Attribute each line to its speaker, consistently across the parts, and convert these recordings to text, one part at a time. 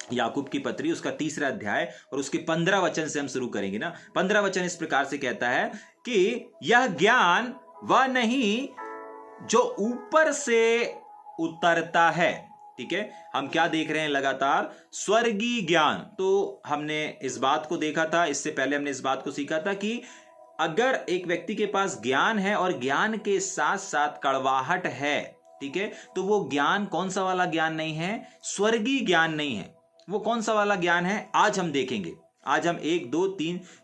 Speaker 1: याकूब की पत्री उसका 3रा अध्याय और उसके 15 वचन से हम शुरू करेंगे ना। 15 वचन इस प्रकार से कहता है कि यह ज्ञान वह नहीं जो ऊपर से उतरता है। ठीक है, हम क्या देख रहे हैं लगातार? स्वर्गीय ज्ञान। तो हमने इस बात को देखा था, इससे पहले हमने इस बात को सीखा था कि अगर एक व्यक्ति के पास ज्ञान है और ज्ञान के साथ साथ कड़वाहट है, ठीक है, तो वो ज्ञान कौन सा वाला ज्ञान नहीं है? स्वर्गीय ज्ञान नहीं है। वो कौन सा वाला ज्ञान है? आज हम देखेंगे। आज हम 1 2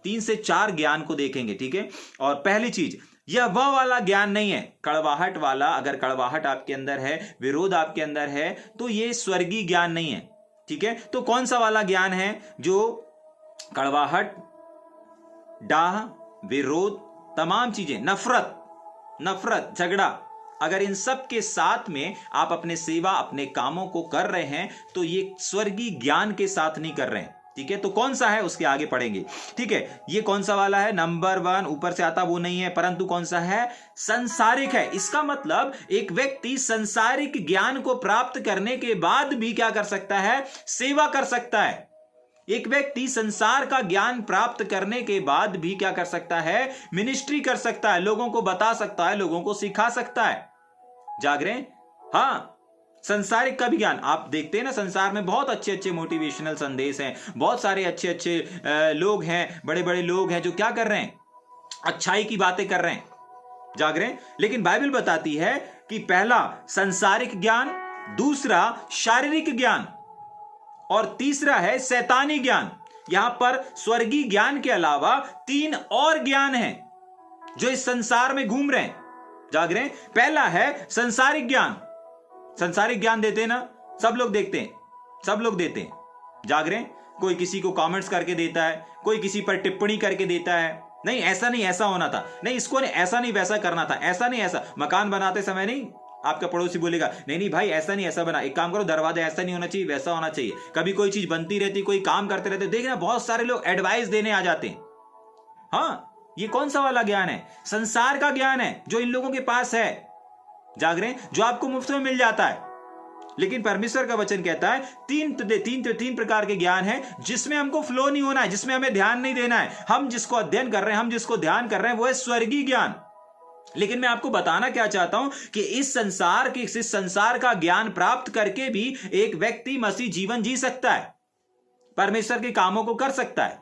Speaker 1: 3 से 4 ज्ञान को देखेंगे। ठीक है, और पहली चीज, यह वह वाला ज्ञान नहीं है कड़वाहट वाला। अगर कड़वाहट आपके अंदर है, विरोध आपके अंदर है, तो ये स्वर्गीय ज्ञान नहीं है। ठीक है, तो कौन सा वाला ज्ञान है? जो कड़वाहट, डाह, विरोध, तमाम चीजें, नफरत, झगड़ा, अगर इन सब के साथ में आप अपने सेवा, अपने कामों को कर रहे हैं, तो ये स्वर्गीय ज्ञान के साथ नहीं कर रहे हैं। ठीक है, तो कौन सा है उसके आगे पढ़ेंगे। ठीक है, ये कौन सा वाला है? नंबर 1 ऊपर से आता वो नहीं है, परंतु कौन सा है? संसारिक है। इसका मतलब एक व्यक्ति संसारिक ज्ञान को प्राप्त करने के बाद भी क्या कर सकता है? सेवा कर सकता है। एक व्यक्ति संसार का ज्ञान प्राप्त करने के बाद भी क्या कर सकता है? मिनिस्ट्री कर सकता है, लोगों को बता सकता है, लोगों को सिखा सकता है। जाग रहे हैं? हाँ, संसारिक का भी ज्ञान। आप देखते हैं ना, संसार में बहुत अच्छे अच्छे मोटिवेशनल संदेश हैं, बहुत सारे अच्छे अच्छे लोग हैं, बड़े बड़े लोग हैं जो क्या कर रहे हैं? अच्छाई की बातें कर रहे हैं। जाग रहे हैं? लेकिन बाइबल बताती है कि पहला संसारिक ज्ञान, दूसरा शारीरिक ज्ञान, और तीसरा है शैतानी ज्ञान। यहां पर स्वर्गीय ज्ञान के अलावा 3 और ज्ञान हैं जो इस संसार में घूम रहे हैं। जाग रहे हैं? पहला है संसारिक ज्ञान। संसारिक ज्ञान देते हैं ना, सब लोग देखते हैं, सब लोग देते हैं। जाग रहे हैं? कोई किसी को कमेंट्स करके देता है, कोई किसी पर टिप्पणी करके देता है, नहीं ऐसा नहीं ऐसा होना था, नहीं इसको नहीं ऐसा नहीं वैसा करना था, ऐसा नहीं ऐसा। मकान बनाते समय नहीं आपका पड़ोसी बोलेगा नहीं नहीं भाई ऐसा नहीं ऐसा बना, एक काम करो दरवाजा ऐसा नहीं होना चाहिए वैसा होना चाहिए। कभी कोई चीज बनती रहती, कोई काम करते रहते, देखना बहुत सारे लोग एडवाइस देने आ जाते हैं। हाँ, ये कौन सा वाला ज्ञान है? संसार का ज्ञान है जो इन लोगों के पास है। जाग रहे हैं? जो आपको मुफ्त में मिल जाता है। लेकिन परमेश्वर का वचन कहता है तीन प्रकार के ज्ञान है जिसमें हमको फ्लो नहीं होना है, जिसमें हमें ध्यान नहीं देना है। हम जिसको अध्ययन कर रहे हैं, हम जिसको ध्यान कर रहे हैं, वो है स्वर्गीय ज्ञान। लेकिन मैं आपको बताना क्या चाहता हूं कि इस संसार का ज्ञान प्राप्त करके भी एक व्यक्ति मसीह जीवन जी सकता है, परमेश्वर के कामों को कर सकता है।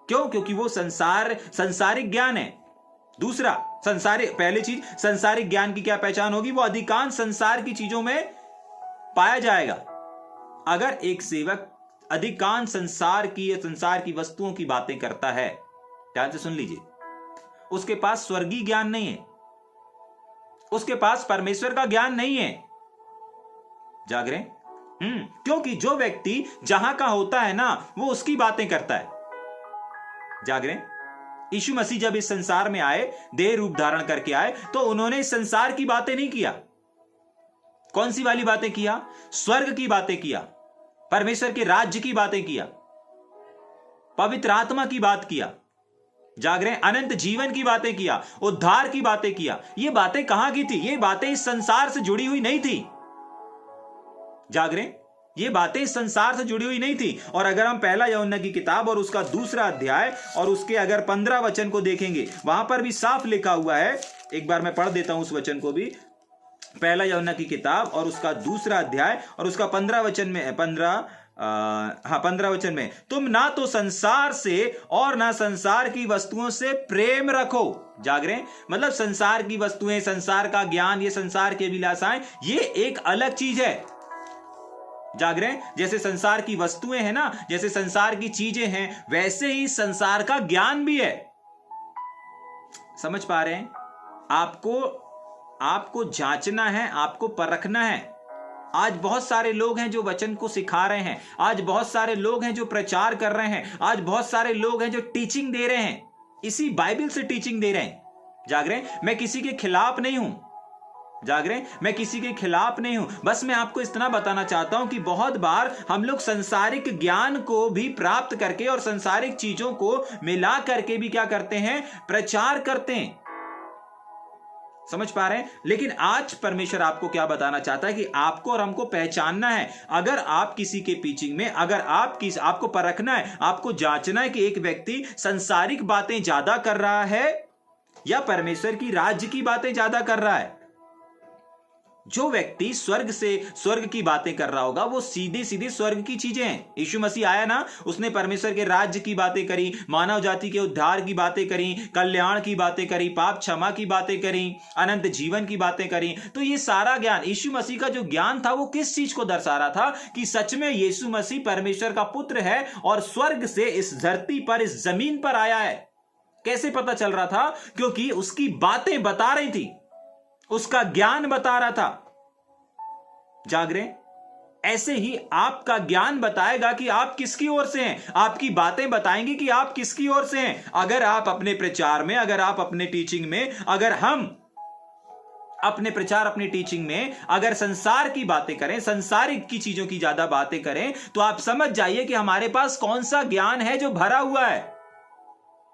Speaker 1: क्यों? क्योंकि वो संसारिक ज्ञान है। दूसरा, पहली चीज, संसारिक ज्ञान की क्या पहचान होगी? वो अधिकांश संसार की चीजों में पाया जाएगा। अगर एक सेवक अधिकांश संसार की वस्तुओं की बातें करता है, ध्यान से सुन लीजिए, उसके पास स्वर्गीय ज्ञान नहीं है, उसके पास परमेश्वर का ज्ञान नहीं है। जाग रहे? क्योंकि जो व्यक्ति जहां का होता है ना, वो उसकी बातें करता है। जाग रहे? यीशु मसीह जब इस संसार में आए, देह रूप धारण करके आए, तो उन्होंने इस संसार की बातें नहीं किया। कौन सी वाली बातें किया? स्वर्ग की बातें किया, परमेश्वर के राज्य की बातें किया, पवित्र आत्मा की बात किया। जाग रहे हैं? अनंत जीवन की बातें किया, उद्धार की बातें किया। ये बातें कहां की थी? ये बातें इस संसार से जुड़ी हुई नहीं थी। जाग रहे हैं? ये बातें इस संसार से जुड़ी हुई नहीं थी। और अगर हम पहला यूहन्ना की किताब और उसका 2रा अध्याय और उसके अगर 15 वचन को देखेंगे, वहां पर भी साफ लिखा हुआ है। एक बार मैं पढ़ देता हूं उस वचन को भी। पहला यूहन्ना की किताब और उसका 2रा अध्याय और उसका 15 वचन में 15 वचन में, तुम ना तो संसार से और ना संसार की वस्तुओं से प्रेम रखो। जाग रहे हैं? मतलब संसार की वस्तुएं, संसार का ज्ञान, ये संसार के अभिलाषाएं, ये एक अलग चीज है। जाग रहे हैं? जैसे संसार की वस्तुएं हैं ना, जैसे संसार की चीजें हैं, वैसे ही संसार का ज्ञान भी है। समझ पा रहे हैं? आपको जांचना है, आपको परखना है। आज बहुत सारे लोग हैं जो वचन को सिखा रहे हैं, आज बहुत सारे लोग हैं जो प्रचार कर रहे हैं, आज बहुत सारे लोग हैं जो टीचिंग दे रहे हैं, इसी बाइबल से टीचिंग दे रहे हैं। जाग रहे हैं? मैं किसी के खिलाफ नहीं हूं। जाग रहे हैं? मैं किसी के खिलाफ नहीं हूं। बस मैं आपको इतना बताना चाहता हूं कि बहुत बार हम लोग संसारिक ज्ञान को भी प्राप्त करके और संसारिक चीजों को मिला करके भी क्या करते हैं? प्रचार करते हैं। समझ पा रहे हैं? लेकिन आज परमेश्वर आपको क्या बताना चाहता है कि आपको और हमको पहचानना है। अगर आप किसी के टीचिंग में, अगर आपको परखना है, आपको जांचना है कि एक व्यक्ति संसारिक बातें ज्यादा कर रहा है या परमेश्वर की राज्य की बातें ज्यादा कर रहा है। जो व्यक्ति स्वर्ग की बातें कर रहा होगा वो सीधे सीधे स्वर्ग की चीजें हैं। यीशु मसीह आया ना, उसने परमेश्वर के राज्य की बातें करी, मानव जाति के उद्धार की बातें करी, कल्याण की बातें करी, पाप क्षमा की बातें करी, अनंत जीवन की बातें करी। तो ये सारा ज्ञान, यीशु मसीह का जो ज्ञान था वो किस चीज को दर्शा रहा था? कि सच में यीशु मसीह परमेश्वर का पुत्र है और स्वर्ग से इस धरती पर, इस जमीन पर आया है। कैसे पता चल रहा था? क्योंकि उसकी बातें बता रही थी, उसका ज्ञान बता रहा था। जाग रहे? ऐसे ही आपका ज्ञान बताएगा कि आप किसकी ओर से हैं। आपकी बातें बताएंगी कि आप किसकी ओर से हैं। अगर आप अपने प्रचार में, अगर आप अपने टीचिंग में, अगर हम अपने प्रचार, अपनी टीचिंग में अगर संसार की बातें करें, संसारिक की चीजों की ज्यादा बातें करें, तो आप समझ जाइए कि हमारे पास कौन सा ज्ञान है जो भरा हुआ है।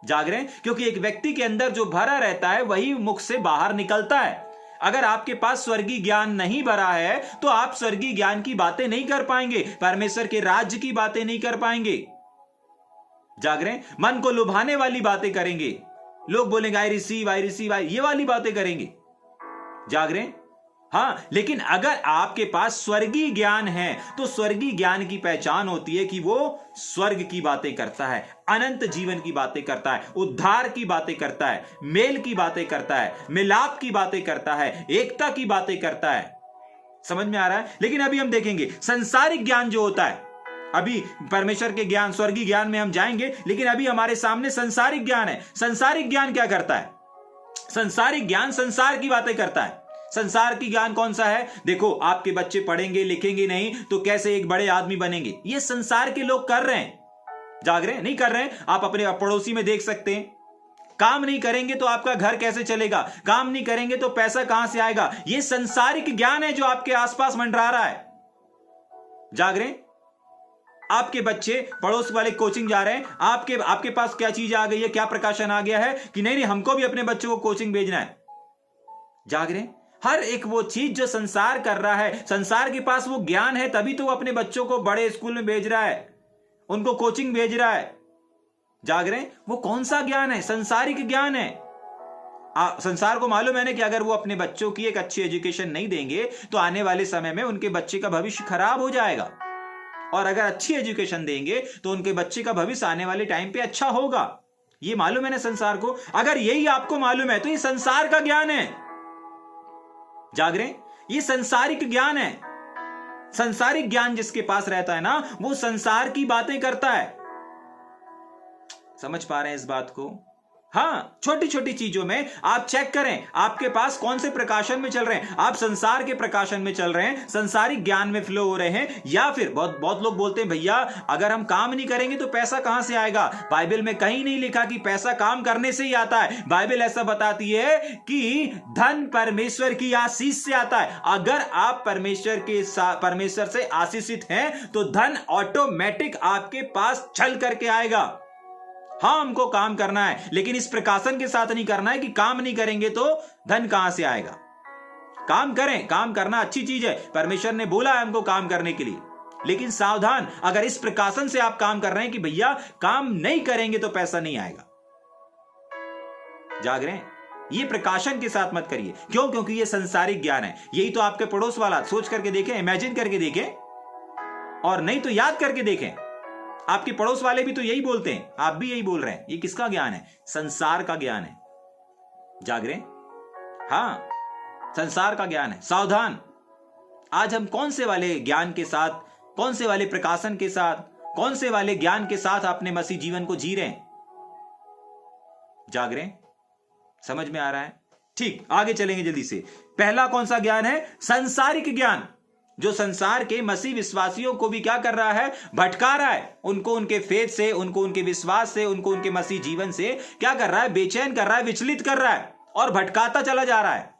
Speaker 1: जाग रहे? क्योंकि एक व्यक्ति के अंदर जो भरा रहता है वही मुख से बाहर निकलता है। अगर आपके पास स्वर्गीय ज्ञान नहीं भरा है तो आप स्वर्गीय ज्ञान की बातें नहीं कर पाएंगे, परमेश्वर के राज्य की बातें नहीं कर पाएंगे। जाग रहे? मन को लुभाने वाली बातें करेंगे, लोग बोलेंगे आई रिसीव, ये वाली बातें करेंगे। जाग रहे? हाँ, लेकिन अगर आपके पास स्वर्गीय ज्ञान है तो स्वर्गीय ज्ञान की पहचान होती है कि वो स्वर्ग की बातें करता है, अनंत जीवन की बातें करता है, उद्धार की बातें करता है, मेल की बातें करता है, मिलाप की बातें करता है, एकता की बातें करता है। समझ में आ रहा है? लेकिन अभी हम देखेंगे संसारिक ज्ञान जो होता है, अभी परमेश्वर के ज्ञान, स्वर्गीय ज्ञान में हम जाएंगे, लेकिन अभी हमारे सामने संसारिक ज्ञान है। संसारिक ज्ञान क्या करता है? संसारिक ज्ञान संसार की बातें करता है। संसार की ज्ञान कौन सा है? देखो, आपके बच्चे पढ़ेंगे लिखेंगे नहीं तो कैसे एक बड़े आदमी बनेंगे, ये संसार के लोग कर रहे हैं। जाग रहे हैं? नहीं कर रहे हैं? आप अपने पड़ोसी में देख सकते हैं। काम नहीं करेंगे तो आपका घर कैसे चलेगा, काम नहीं करेंगे तो पैसा कहां से आएगा। ये संसारिक ज्ञान है जो आपके आसपास मंडरा रहा है। जाग रहे हैं? आपके बच्चे पड़ोस वाले कोचिंग जा रहे हैं, आपके पास क्या चीज आ गई है, क्या प्रकाशन आ गया है कि नहीं हमको भी अपने बच्चों को कोचिंग भेजना है। जाग रहे हैं? हर एक वो चीज जो संसार कर रहा है, संसार के पास वो ज्ञान है तभी तो वो अपने बच्चों को बड़े स्कूल में भेज रहा है, उनको कोचिंग भेज रहा है। जाग रहे हैं? वो कौन सा ज्ञान है? संसारिक ज्ञान है। संसार को मालूम है ना कि अगर वो अपने बच्चों की एक अच्छी एजुकेशन नहीं देंगे तो आने वाले समय में उनके बच्चे का भविष्य खराब हो जाएगा, और अगर अच्छी एजुकेशन देंगे तो उनके बच्चे का भविष्य आने वाले टाइम पे अच्छा होगा। ये मालूम है ना संसार को। अगर यही आपको मालूम है तो ये संसार का ज्ञान है। जाग रहे? ये संसारिक ज्ञान है। संसारिक ज्ञान जिसके पास रहता है ना, वो संसार की बातें करता है। समझ पा रहे हैं इस बात को? हाँ, छोटी छोटी चीजों में आप चेक करें आपके पास कौन से प्रकाशन में चल रहे हैं। आप संसार के प्रकाशन में चल रहे हैं, संसारिक ज्ञान में फ्लो हो रहे हैं, या फिर बहुत लोग बोलते हैं भैया अगर हम काम नहीं करेंगे तो पैसा कहां से आएगा। बाइबल में कहीं नहीं लिखा कि पैसा काम करने से ही आता है। बाइबल ऐसा बताती है कि धन परमेश्वर की आशीष से आता है। अगर आप परमेश्वर से आशीषित हैं तो धन ऑटोमेटिक आपके पास चल करके आएगा। हाँ, हमको काम करना है, लेकिन इस प्रकाशन के साथ नहीं करना है कि काम नहीं करेंगे तो धन कहां से आएगा। काम करें, काम करना अच्छी चीज है, परमेश्वर ने बोला है हमको काम करने के लिए, लेकिन सावधान, अगर इस प्रकाशन से आप काम कर रहे हैं कि भैया काम नहीं करेंगे तो पैसा नहीं आएगा। जाग रहे हैं? ये प्रकाशन के साथ मत करिए। क्यों? क्योंकि ये संसारिक ज्ञान है। यही तो आपके पड़ोस वाला सोच करके देखें, इमेजिन करके देखें, और नहीं तो याद करके देखें। आपके पड़ोस वाले भी तो यही बोलते हैं, आप भी यही बोल रहे हैं। ये किसका ज्ञान है? संसार का ज्ञान है। जाग रहे? हाँ, संसार का ज्ञान है। सावधान, आज हम कौन से वाले ज्ञान के साथ, कौन से वाले प्रकाशन के साथ, कौन से वाले ज्ञान के साथ अपने मसीह जीवन को जी रहे हैं? जाग रहे? समझ में आ रहा है? ठीक, आगे चलेंगे जल्दी से। पहला कौन सा ज्ञान है? संसारिक ज्ञान, जो संसार के मसीह विश्वासियों को भी क्या कर रहा है? भटका रहा है। उनको उनके फेथ से, उनको उनके विश्वास से, उनको उनके मसीह जीवन से क्या कर रहा है? बेचैन कर रहा है, विचलित कर रहा है और भटकाता चला जा रहा है।